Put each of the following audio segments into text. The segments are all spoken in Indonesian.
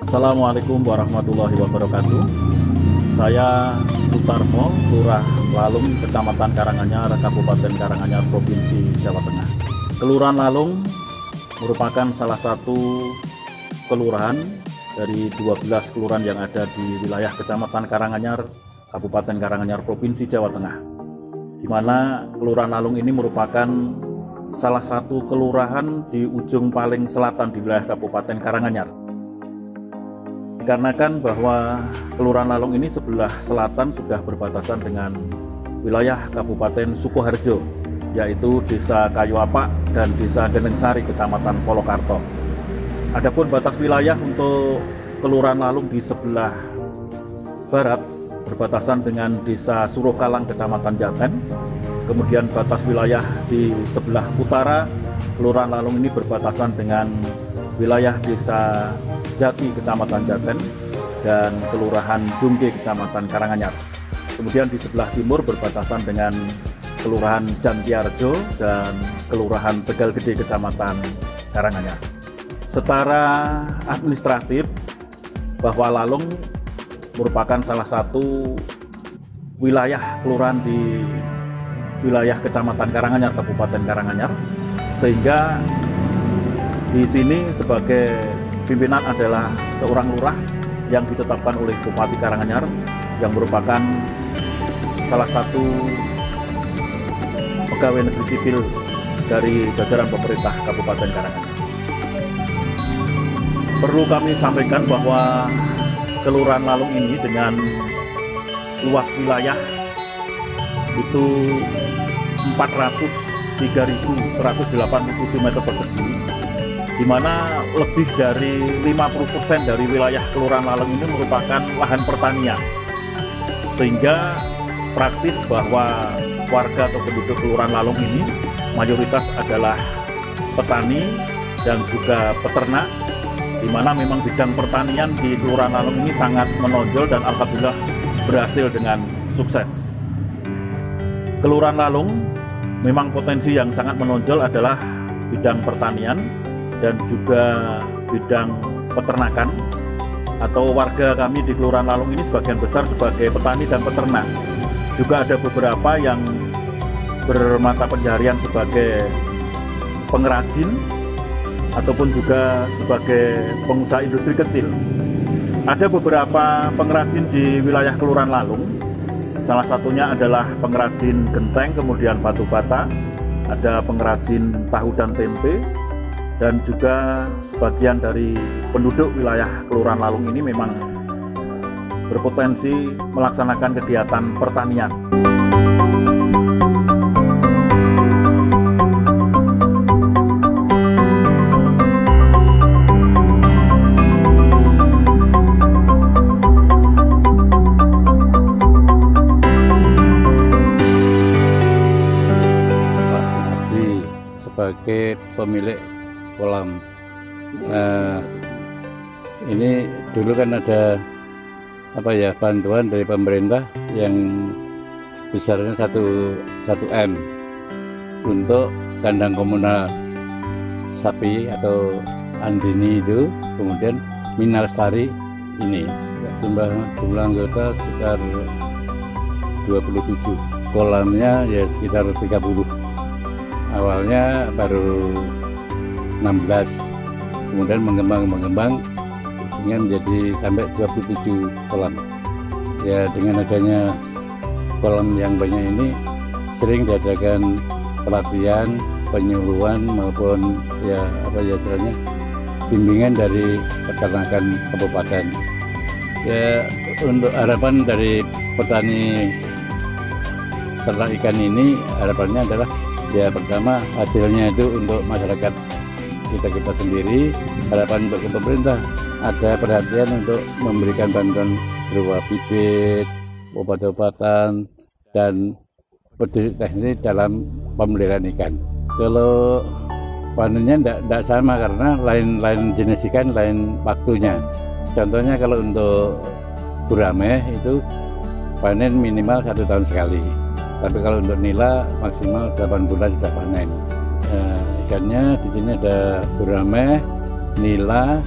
Assalamualaikum warahmatullahi wabarakatuh. Saya Sutarmo, Lurah Lalung, Kecamatan Karanganyar, Kabupaten Karanganyar, Provinsi Jawa Tengah. Kelurahan Lalung merupakan salah satu kelurahan dari 12 kelurahan yang ada di wilayah Kecamatan Karanganyar, Kabupaten Karanganyar, Provinsi Jawa Tengah, di mana Kelurahan Lalung ini merupakan salah satu kelurahan di ujung paling selatan di wilayah Kabupaten Karanganyar. Dikarenakan bahwa Kelurahan Lalung ini sebelah selatan sudah berbatasan dengan wilayah Kabupaten Sukoharjo, yaitu Desa Kayuapak dan Desa Genengsari, Kecamatan Polokarto. Adapun batas wilayah untuk Kelurahan Lalung di sebelah barat berbatasan dengan Desa Surokalang, Kecamatan Jaten. Kemudian batas wilayah di sebelah utara Kelurahan Lalung ini berbatasan dengan wilayah Desa Jati, Kecamatan Jaten, dan Kelurahan Jungge, Kecamatan Karanganyar. Kemudian di sebelah timur berbatasan dengan Kelurahan Jantiarjo dan Kelurahan Tegal Gede, Kecamatan Karanganyar. Secara administratif, bahwa Lalung merupakan salah satu wilayah kelurahan di wilayah Kecamatan Karanganyar, Kabupaten Karanganyar, sehingga di sini sebagai pimpinan adalah seorang lurah yang ditetapkan oleh Bupati Karanganyar, yang merupakan salah satu pegawai negeri sipil dari jajaran pemerintah Kabupaten Karanganyar. Perlu kami sampaikan bahwa Kelurahan Lalung ini dengan luas wilayah itu 403.187 meter persegi, di mana lebih dari 50% dari wilayah Kelurahan Lalung ini merupakan lahan pertanian, sehingga praktis bahwa warga atau penduduk Kelurahan Lalung ini mayoritas adalah petani dan juga peternak, di mana memang bidang pertanian di Kelurahan Lalung ini sangat menonjol dan alhamdulillah berhasil dengan sukses. Kelurahan Lalung memang potensi yang sangat menonjol adalah bidang pertanian dan juga bidang peternakan, atau warga kami di Kelurahan Lalung ini sebagian besar sebagai petani dan peternak. Juga ada beberapa yang bermata pencaharian sebagai pengrajin ataupun juga sebagai pengusaha industri kecil. Ada beberapa pengrajin di wilayah Kelurahan Lalung, salah satunya adalah pengrajin genteng, kemudian batu bata, ada pengrajin tahu dan tempe, dan juga sebagian dari penduduk wilayah Kelurahan Lalung ini memang berpotensi melaksanakan kegiatan pertanian. Sebagai pemilik kolam, ini dulu kan ada bantuan dari pemerintah yang besarnya 1 M untuk kandang komunal sapi atau andini itu, kemudian Minalestari ini jumlah anggota sekitar 27, kolamnya ya sekitar 30. Awalnya baru 16, kemudian mengembang sehingga menjadi sampai 27 kolam. Ya, dengan adanya kolam yang banyak ini sering diadakan pelatihan, penyuluhan maupun bimbingan dari peternakan kabupaten. Ya, untuk harapan dari petani ternak ikan ini, harapannya adalah ya pertama hasilnya itu untuk masyarakat kita sendiri. Harapan untuk pemerintah ada perhatian untuk memberikan bantuan berupa bibit, obat-obatan, dan petunjuk teknis dalam pemeliharaan ikan. Kalau panennya tidak sama karena lain jenis ikan, lain waktunya. Contohnya kalau untuk gurame itu panen minimal 1 tahun sekali. Tapi kalau untuk nila maksimal 8 bulan sudah panen. Ikannya di sini ada gurame, nila,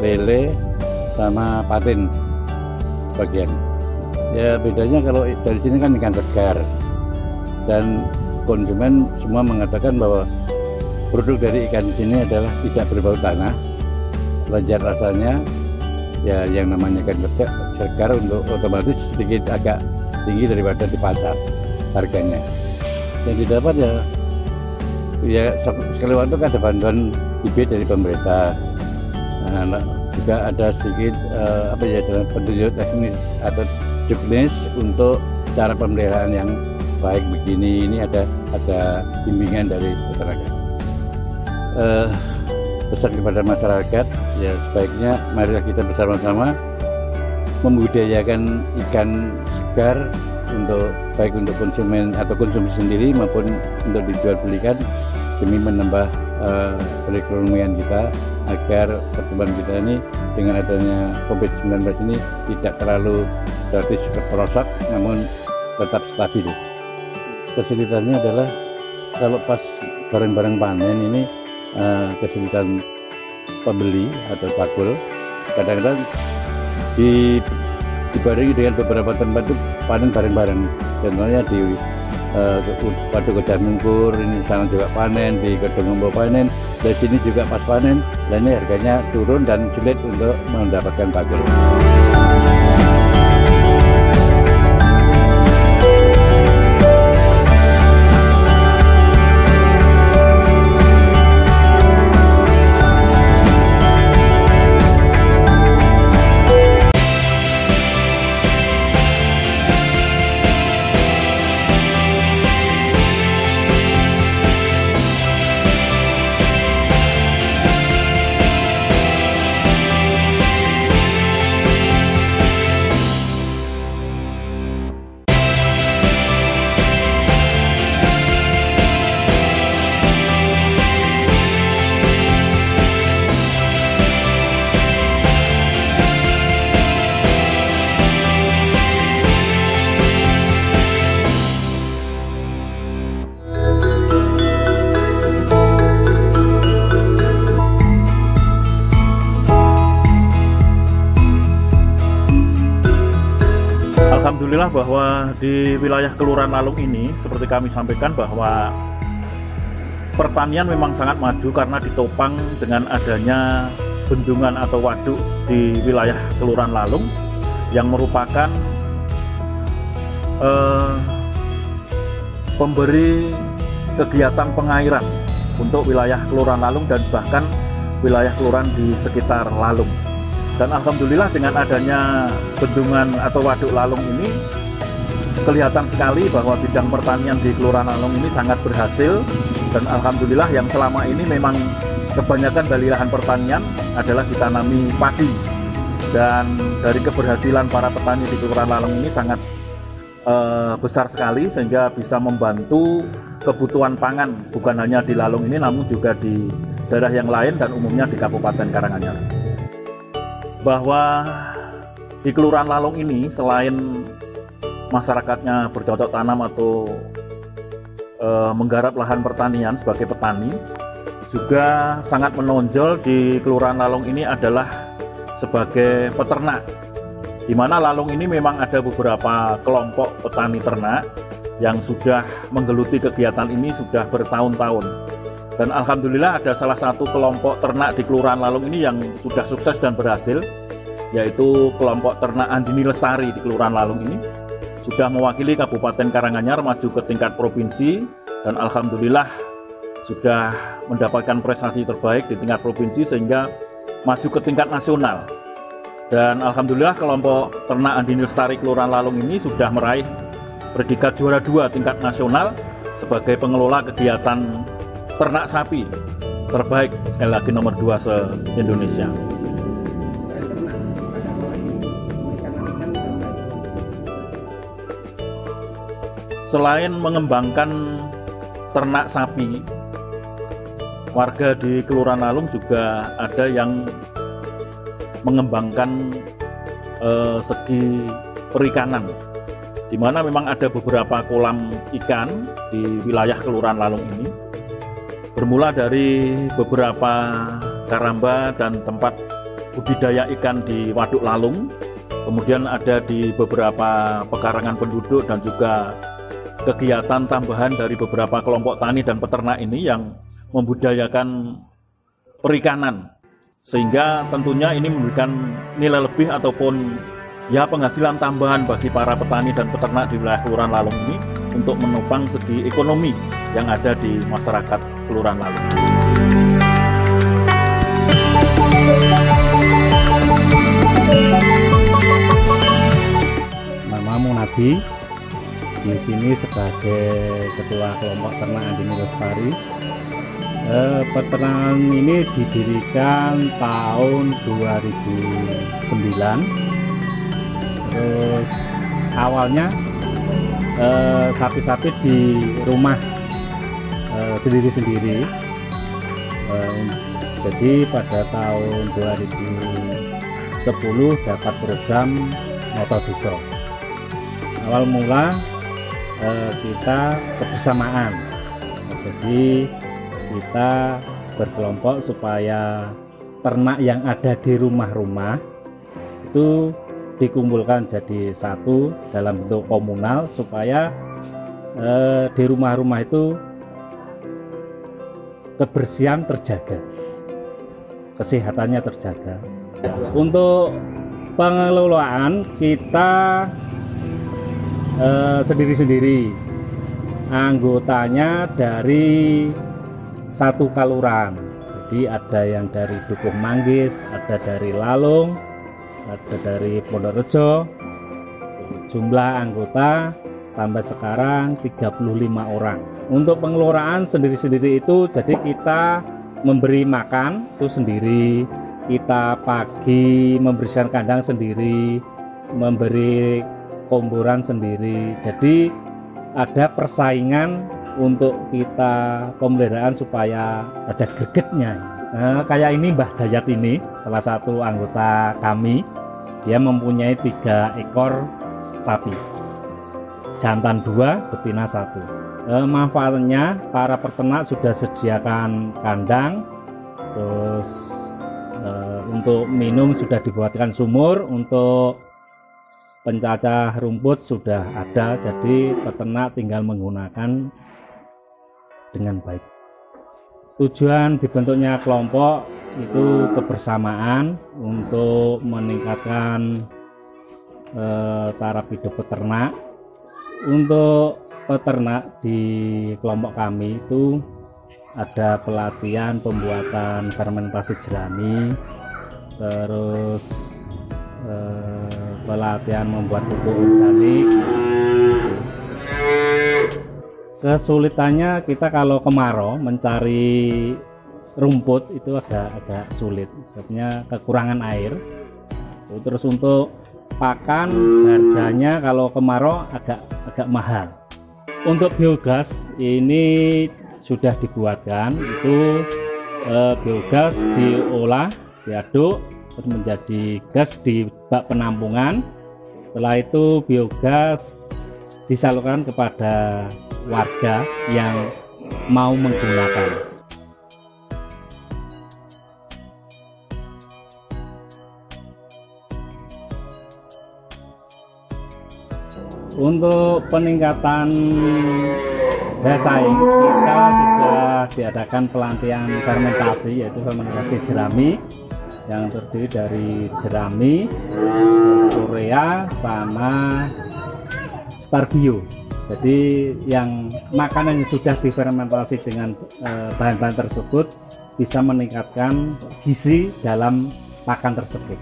lele, sama patin bagian. Ya bedanya kalau dari sini kan ikan segar, dan konsumen semua mengatakan bahwa produk dari ikan di sini adalah tidak berbau tanah, lezat rasanya. Ya yang namanya ikan segar untuk otomatis sedikit agak tinggi daripada di pasar harganya. Yang didapat ya sekali waktu ada bantuan bibit dari pemerintah. Nah, juga ada sedikit petunjuk teknis atau juknis untuk cara pemeliharaan yang baik begini. Ini ada bimbingan dari peternak. Pesan kepada masyarakat, ya sebaiknya marilah kita bersama-sama membudidayakan ikan segar baik untuk konsumen atau konsumsi sendiri maupun untuk dijual belikan demi menambah perekonomian kita, agar pertumbuhan kita ini dengan adanya COVID-19 ini tidak terlalu gratis keperosok, namun tetap stabil. Kesulitannya adalah kalau pas barang-barang panen ini kesulitan pembeli atau pakul, kadang-kadang dibarengi dengan beberapa tempat itu panen bareng-bareng. Contohnya di Waduk Kejar Mungkur ini sana juga panen, di Kedungombo panen, dari sini juga pas panen, lainnya harganya turun dan sulit untuk mendapatkan pakul. Alhamdulillah bahwa di wilayah Kelurahan Lalung ini, seperti kami sampaikan, bahwa pertanian memang sangat maju karena ditopang dengan adanya bendungan atau waduk di wilayah Kelurahan Lalung yang merupakan pemberi kegiatan pengairan untuk wilayah Kelurahan Lalung dan bahkan wilayah kelurahan di sekitar Lalung. Dan alhamdulillah dengan adanya bendungan atau waduk Lalung ini, kelihatan sekali bahwa bidang pertanian di Kelurahan Lalung ini sangat berhasil. Dan alhamdulillah yang selama ini memang kebanyakan dari lahan pertanian adalah ditanami padi. Dan dari keberhasilan para petani di Kelurahan Lalung ini sangat besar sekali, sehingga bisa membantu kebutuhan pangan bukan hanya di Lalung ini namun juga di daerah yang lain dan umumnya di Kabupaten Karanganyar. Bahwa di Kelurahan Lalung ini selain masyarakatnya bercocok tanam atau menggarap lahan pertanian sebagai petani, juga sangat menonjol di Kelurahan Lalung ini adalah sebagai peternak, di mana Lalung ini memang ada beberapa kelompok petani ternak yang sudah menggeluti kegiatan ini sudah bertahun-tahun. Dan alhamdulillah ada salah satu kelompok ternak di Kelurahan Lalung ini yang sudah sukses dan berhasil, yaitu kelompok ternak Andini Lestari di Kelurahan Lalung ini. Sudah mewakili Kabupaten Karanganyar maju ke tingkat provinsi, dan alhamdulillah sudah mendapatkan prestasi terbaik di tingkat provinsi sehingga maju ke tingkat nasional. Dan alhamdulillah kelompok ternak Andini Lestari Kelurahan Lalung ini sudah meraih predikat juara 2 tingkat nasional sebagai pengelola kegiatan ternak sapi terbaik, sekali lagi nomor 2 se-Indonesia. Selain mengembangkan ternak sapi, warga di Kelurahan Lalung juga ada yang mengembangkan segi perikanan, di mana memang ada beberapa kolam ikan di wilayah Kelurahan Lalung ini. Bermula dari beberapa karamba dan tempat budidaya ikan di Waduk Lalung, kemudian ada di beberapa pekarangan penduduk dan juga kegiatan tambahan dari beberapa kelompok tani dan peternak ini yang membudidayakan perikanan, sehingga tentunya ini memberikan nilai lebih ataupun ya penghasilan tambahan bagi para petani dan peternak di wilayah Kelurahan Lalung ini untuk menopang segi ekonomi yang ada di masyarakat Kelurahan Lalung. Nama Munadi, di sini sebagai ketua kelompok ternak Andini Lestari. Peternakan ini didirikan tahun 2009. Terus awalnya sapi-sapi di rumah sendiri-sendiri. Jadi pada tahun 2010 dapat program Noto Desa. Awal mula kita kebersamaan, jadi kita berkelompok supaya ternak yang ada di rumah-rumah itu dikumpulkan jadi satu dalam bentuk komunal, supaya di rumah-rumah itu kebersihan terjaga, kesehatannya terjaga. Untuk pengelolaan kita sendiri-sendiri, anggotanya dari satu kalurahan. Jadi ada yang dari Dukuh Manggis, ada dari Lalung, ada dari Pondokrejo. Jumlah anggota sampai sekarang 35 orang. Untuk pengelolaan sendiri-sendiri itu, jadi kita memberi makan itu sendiri, kita pagi membersihkan kandang sendiri, memberi komboran sendiri. Jadi ada persaingan untuk kita pemeliharaan supaya ada gregetnya. Nah, kayak ini Mbah Dayat ini salah satu anggota kami, dia mempunyai 3 ekor sapi, jantan 2, betina 1. Manfaatnya para peternak sudah sediakan kandang, terus untuk minum sudah dibuatkan sumur, untuk pencacah rumput sudah ada, jadi peternak tinggal menggunakan dengan baik. Tujuan dibentuknya kelompok itu kebersamaan untuk meningkatkan taraf hidup peternak. Untuk peternak di kelompok kami itu ada pelatihan pembuatan fermentasi jerami, terus pelatihan membuat pupuk organik. Kesulitannya kita kalau kemarau mencari rumput itu agak sulit, sebabnya kekurangan air. Terus untuk pakan harganya kalau kemarau agak mahal. Untuk biogas ini sudah dibuatkan, itu biogas diolah, diaduk, terus menjadi gas di bak penampungan. Setelah itu biogas disalurkan kepada warga yang mau menggunakan. Untuk peningkatan daya saing, kita sudah diadakan pelatihan fermentasi, yaitu fermentasi jerami yang terdiri dari jerami, urea, sama starbio. Jadi yang makanan yang sudah difermentasi dengan bahan-bahan tersebut bisa meningkatkan gizi dalam pakan tersebut.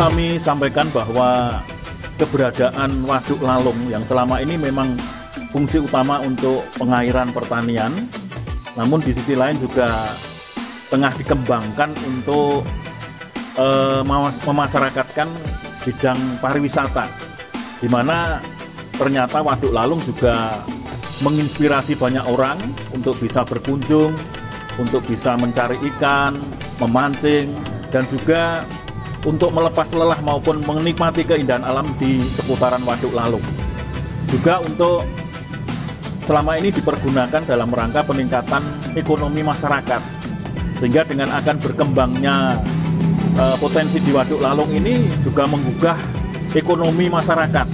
kami sampaikan bahwa keberadaan Waduk Lalung yang selama ini memang fungsi utama untuk pengairan pertanian, namun di sisi lain juga tengah dikembangkan untuk memasyarakatkan bidang pariwisata, di mana ternyata Waduk Lalung juga menginspirasi banyak orang untuk bisa berkunjung, untuk bisa mencari ikan, memancing, dan juga untuk melepas lelah maupun menikmati keindahan alam di seputaran Waduk Lalung. Juga untuk selama ini dipergunakan dalam rangka peningkatan ekonomi masyarakat, sehingga dengan akan berkembangnya potensi di Waduk Lalung ini juga menggugah ekonomi masyarakat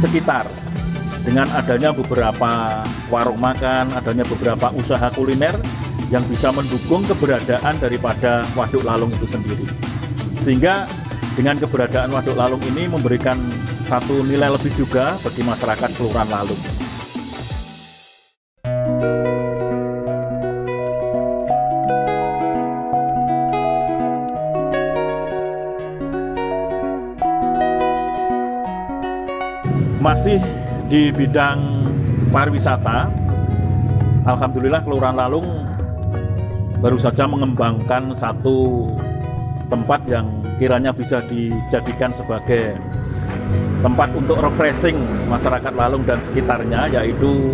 sekitar dengan adanya beberapa warung makan, adanya beberapa usaha kuliner yang bisa mendukung keberadaan daripada Waduk Lalung itu sendiri. Sehingga dengan keberadaan Waduk Lalung ini memberikan satu nilai lebih juga bagi masyarakat Kelurahan Lalung. Masih di bidang pariwisata, alhamdulillah Kelurahan Lalung baru saja mengembangkan satu tempat yang kiranya bisa dijadikan sebagai tempat untuk refreshing masyarakat Lalung dan sekitarnya, yaitu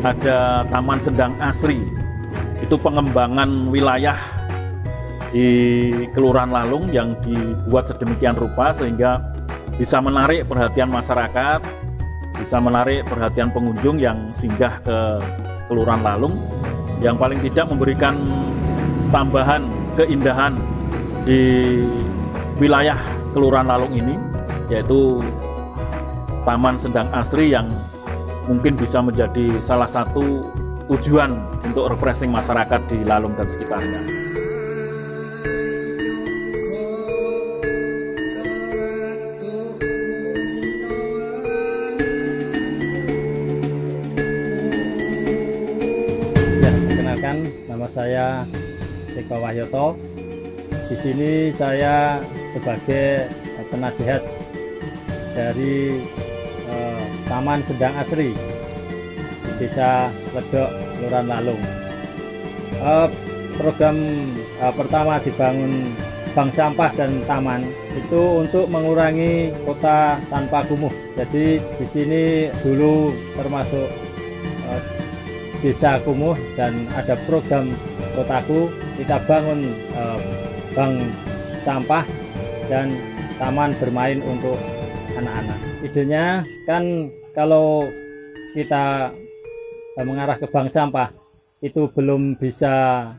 ada Taman Sendang Asri. Itu pengembangan wilayah di Kelurahan Lalung yang dibuat sedemikian rupa sehingga bisa menarik perhatian masyarakat, bisa menarik perhatian pengunjung yang singgah ke Kelurahan Lalung, yang paling tidak memberikan tambahan keindahan di wilayah Kelurahan Lalung ini, yaitu Taman Sendang Asri yang mungkin bisa menjadi salah satu tujuan untuk refreshing masyarakat di Lalung dan sekitarnya. Ya, perkenalkan, nama saya Eko Wahyoto. Di sini saya sebagai penasihat dari Taman Sendang Asri di Desa Ledok, Kelurahan Lalung. Program pertama dibangun bank sampah dan taman itu untuk mengurangi kota tanpa kumuh. Jadi di sini dulu termasuk desa kumuh dan ada program kotaku, kita bangun bank sampah dan taman bermain untuk anak-anak. Idenya kan kalau kita mengarah ke bank sampah itu belum bisa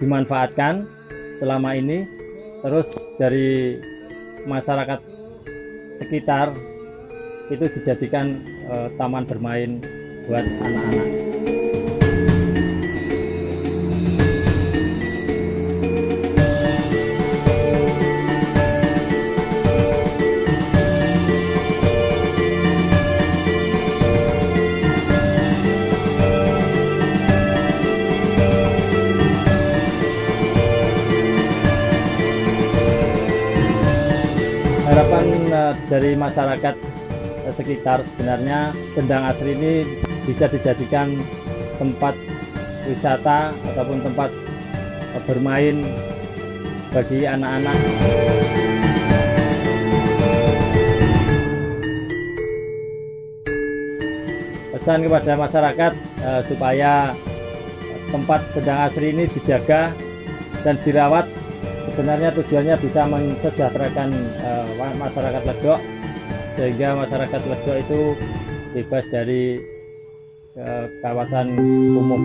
dimanfaatkan selama ini. Terus dari masyarakat sekitar itu dijadikan taman bermain buat anak-anak. Harapan dari masyarakat sekitar sebenarnya Sendang Asri ini bisa dijadikan tempat wisata ataupun tempat bermain bagi anak-anak. Pesan kepada masyarakat supaya tempat Sendang Asri ini dijaga dan dirawat. Sebenarnya tujuannya bisa mensejahterakan masyarakat Ledok, sehingga masyarakat Ledok itu bebas dari kawasan kumuh.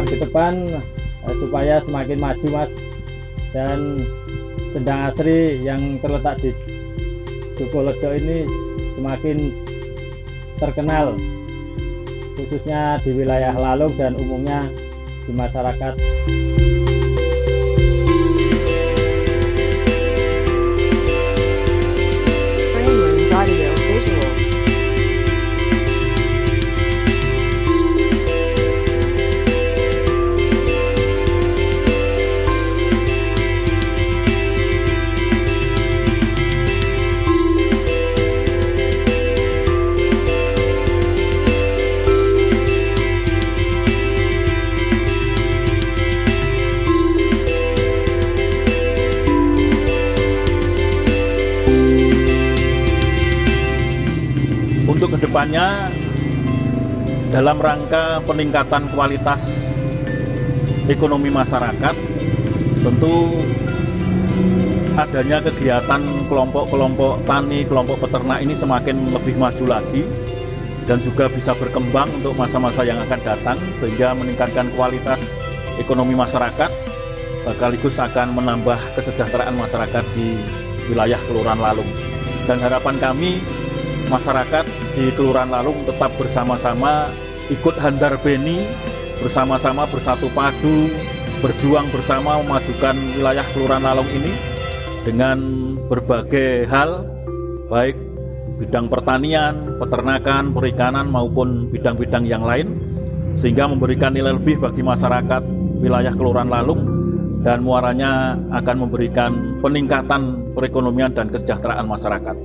Ke depan supaya semakin maju, Mas, dan Sendang Asri yang terletak di Dukuh Ledok ini semakin terkenal khususnya di wilayah Lalung dan umumnya di masyarakat. Audio visual. Untuk kedepannya, dalam rangka peningkatan kualitas ekonomi masyarakat, tentu adanya kegiatan kelompok-kelompok tani, kelompok peternak ini semakin lebih maju lagi dan juga bisa berkembang untuk masa-masa yang akan datang, sehingga meningkatkan kualitas ekonomi masyarakat sekaligus akan menambah kesejahteraan masyarakat di wilayah Kelurahan Lalung. Dan harapan kami, masyarakat di Kelurahan Lalung tetap bersama-sama ikut handar beni, bersama-sama bersatu padu, berjuang bersama memajukan wilayah Kelurahan Lalung ini dengan berbagai hal, baik bidang pertanian, peternakan, perikanan maupun bidang-bidang yang lain, sehingga memberikan nilai lebih bagi masyarakat wilayah Kelurahan Lalung dan muaranya akan memberikan peningkatan perekonomian dan kesejahteraan masyarakat.